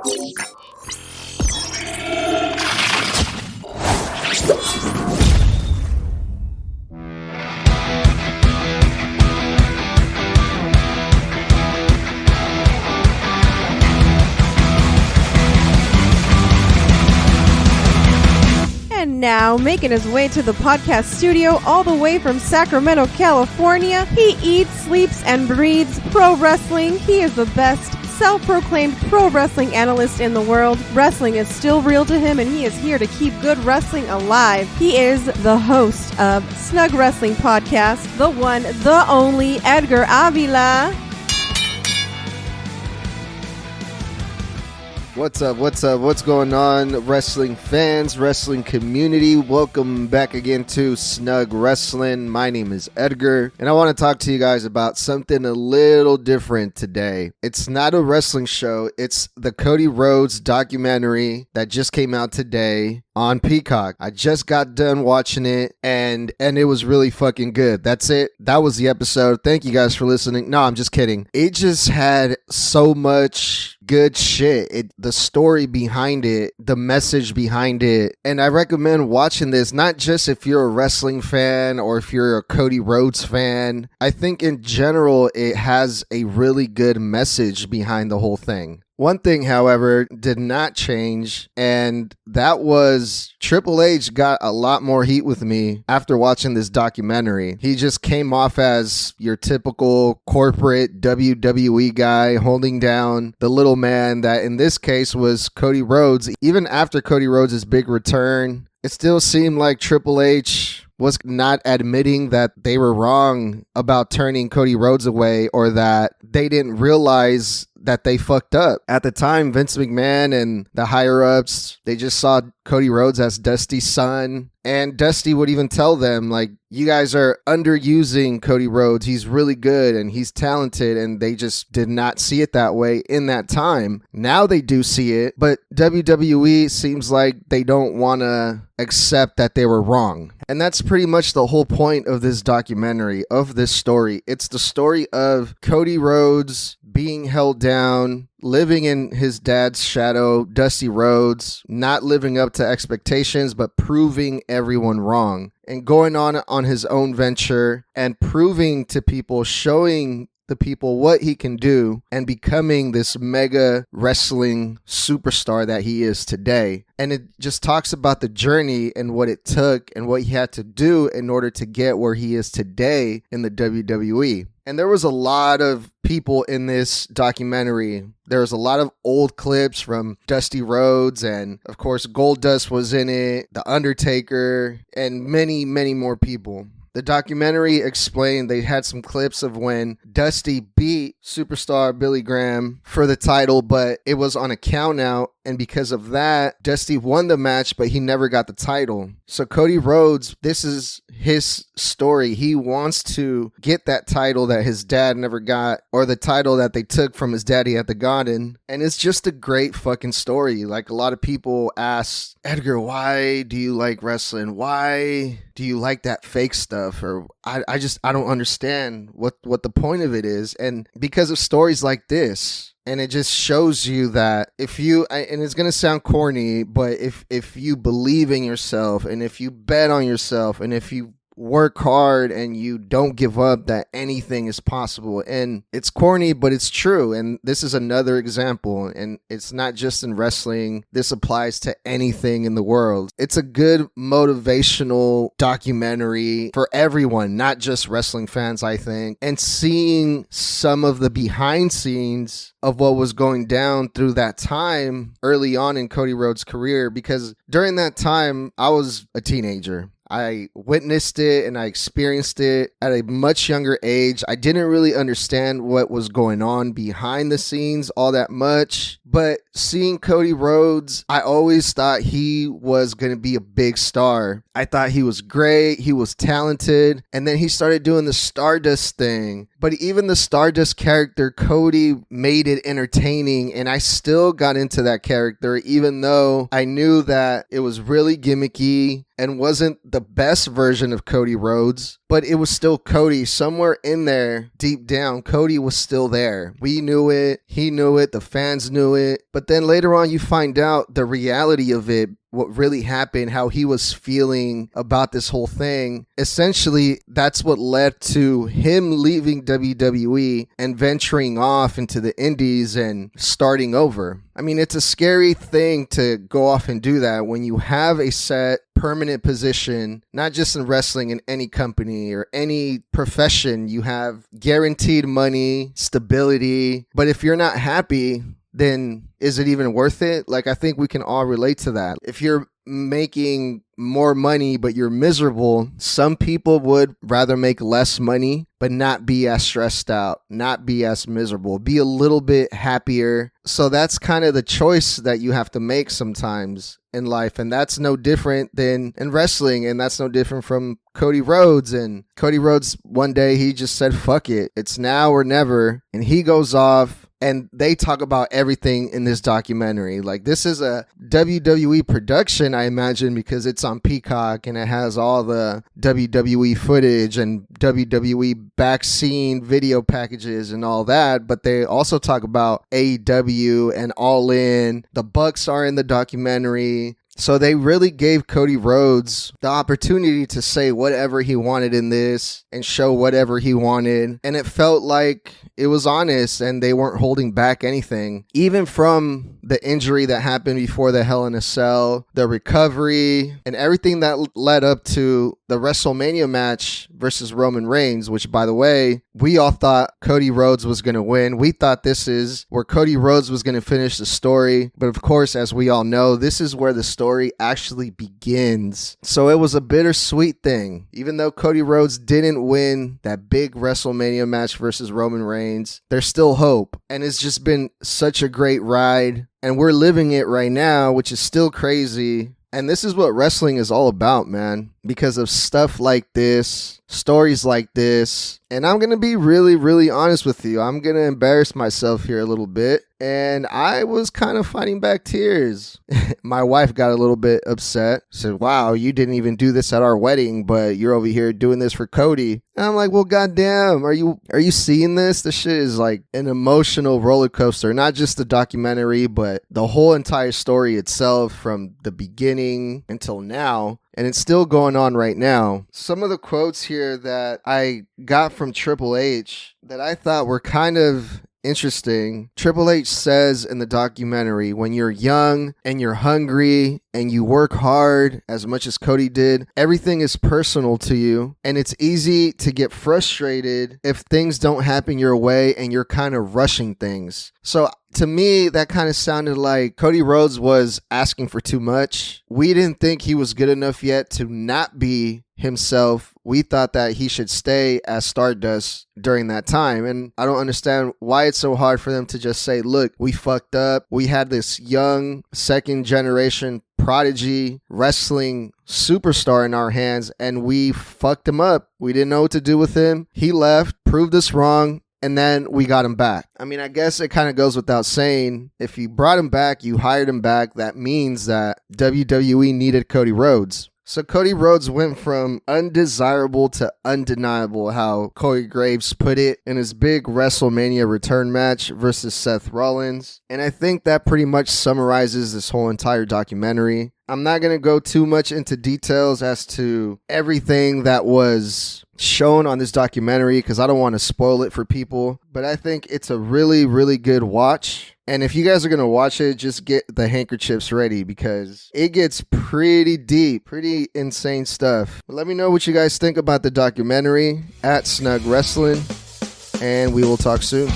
And now, making his way to the podcast studio all the way from Sacramento, California, he eats, sleeps, and breathes pro wrestling. He is the best self-proclaimed pro wrestling analyst in the world. Wrestling is still real to him, and he is here to keep good wrestling alive. He is the host of Snug Wrestling Podcast, the one, the only Edgar Avila. What's up? What's going on, wrestling fans, wrestling community? Welcome back again to Snug Wrestling. My name is Edgar, and I want to talk to you guys about something a little different today. It's not a wrestling show. It's the Cody Rhodes documentary that just came out today on Peacock. I just got done watching it, and it was really fucking good. That's it. That was the episode. Thank you guys for listening. No, I'm just kidding. It just had so much good shit. The story behind it, the message behind it, and I recommend watching this not just if you're a wrestling fan or if you're a Cody Rhodes fan. I think in general it has a really good message behind the whole thing. One thing, however, did not change, and that was Triple H got a lot more heat with me after watching this documentary. He just came off as your typical corporate WWE guy holding down the little man that in this case was Cody Rhodes. Even after Cody Rhodes' big return, it still seemed like Triple H was not admitting that they were wrong about turning Cody Rhodes away, or that they didn't realize that they fucked up. At the time, Vince McMahon and the higher-ups, they just saw Cody Rhodes as Dusty's son. And Dusty would even tell them, like, you guys are underusing Cody Rhodes. He's really good and he's talented. And they just did not see it that way in that time. Now they do see it. But WWE seems like they don't want to accept that they were wrong. And that's pretty much the whole point of this documentary, of this story. It's the story of Cody Rhodes being held down, living in his dad's shadow, Dusty Rhodes, not living up to expectations, but proving everyone wrong, and going on his own venture and proving to people, showing the people what he can do, and becoming this mega wrestling superstar that he is today. And it just talks about the journey and what it took and what he had to do in order to get where he is today in the WWE. And there was a lot of people in this documentary. There was a lot of old clips from Dusty Rhodes, and of course Goldust was in it, The Undertaker, and many, many more people. The documentary explained they had some clips of when Dusty beat superstar Billy Graham for the title, but it was on a count out. And because of that, Dusty won the match, but he never got the title. So Cody Rhodes, this is his story. He wants to get that title that his dad never got, or the title that they took from his daddy at the Garden. And it's just a great fucking story. Like, a lot of people ask, Edgar, why do you like wrestling? Why do you like that fake stuff? Or I don't understand what the point of it is. And because of stories like this, and it just shows you that if you, and it's going to sound corny, but if you believe in yourself, and if you bet on yourself, and if you work hard and you don't give up, that anything is possible. And it's corny, but it's true. And this is another example. And it's not just in wrestling. This applies to anything in the world. It's a good motivational documentary for everyone, not just wrestling fans, I think. And seeing some of the behind scenes of what was going down through that time early on in Cody Rhodes' career, because during that time, I was a teenager. I witnessed it and I experienced it at a much younger age. I didn't really understand what was going on behind the scenes all that much. But seeing Cody Rhodes, I always thought he was going to be a big star. I thought he was great. He was talented. And then he started doing the Stardust thing. But even the Stardust character, Cody made it entertaining. And I still got into that character, even though I knew that it was really gimmicky and wasn't the best version of Cody Rhodes, but it was still Cody. Somewhere in there, deep down, Cody was still there. We knew it, he knew it, the fans knew it. But then later on, you find out the reality of it, what really happened, how he was feeling about this whole thing. Essentially, that's what led to him leaving WWE and venturing off into the indies and starting over. I mean, it's a scary thing to go off and do that when you have a set permanent position, not just in wrestling, in any company or any profession. You have guaranteed money, stability, but if you're not happy, then is it even worth it? Like, I think we can all relate to that. If you're making more money but you're miserable, some people would rather make less money but not be as stressed out, not be as miserable, be a little bit happier. So that's kind of the choice that you have to make sometimes in life, and that's no different than in wrestling, and that's no different from Cody Rhodes. And Cody Rhodes, one day he just said, fuck it, it's now or never, and he goes off. And they talk about everything in this documentary. Like, this is a WWE production, I imagine, because it's on Peacock and it has all the WWE footage and WWE back scene video packages and all that. But they also talk about AEW and All In. The Bucks are in the documentary. So they really gave Cody Rhodes the opportunity to say whatever he wanted in this and show whatever he wanted. And it felt like it was honest and they weren't holding back anything. Even from the injury that happened before the Hell in a Cell, the recovery, and everything that led up to the WrestleMania match versus Roman Reigns, which, by the way, we all thought Cody Rhodes was going to win. We thought this is where Cody Rhodes was going to finish the story. But of course, as we all know, this is where the story actually begins. So it was a bittersweet thing. Even though Cody Rhodes didn't win that big WrestleMania match versus Roman Reigns, there's still hope. And it's just been such a great ride. And we're living it right now, which is still crazy. And this is what wrestling is all about, man. Because of stuff like this, stories like this. And I'm going to be really, really honest with you. I'm going to embarrass myself here a little bit. And I was kind of fighting back tears. My wife got a little bit upset. Said, wow, you didn't even do this at our wedding, but you're over here doing this for Cody. And I'm like, well, goddamn, are you seeing this? This shit is like an emotional roller coaster. Not just the documentary, but the whole entire story itself from the beginning until now. And it's still going on right now. Some of the quotes here that I got from Triple H that I thought were kind of interesting. Triple H says in the documentary, when you're young and you're hungry and you work hard as much as Cody did, everything is personal to you. And it's easy to get frustrated if things don't happen your way and you're kind of rushing things. So to me, that kind of sounded like Cody Rhodes was asking for too much. We didn't think he was good enough yet to not be himself. We thought that he should stay as Stardust during that time. And I don't understand why it's so hard for them to just say, look, we fucked up. We had this young second generation prodigy wrestling superstar in our hands and we fucked him up. We didn't know what to do with him. He left, proved us wrong. And then we got him back. I mean, I guess it kind of goes without saying, if you brought him back, you hired him back, that means that WWE needed Cody Rhodes. So Cody Rhodes went from undesirable to undeniable, how Corey Graves put it in his big WrestleMania return match versus Seth Rollins. And I think that pretty much summarizes this whole entire documentary. I'm not going to go too much into details as to everything that was shown on this documentary because I don't want to spoil it for people. But I think it's a really, really good watch. And if you guys are going to watch it, just get the handkerchiefs ready because it gets pretty deep, pretty insane stuff. But let me know what you guys think about the documentary at Snug Wrestling, and we will talk soon.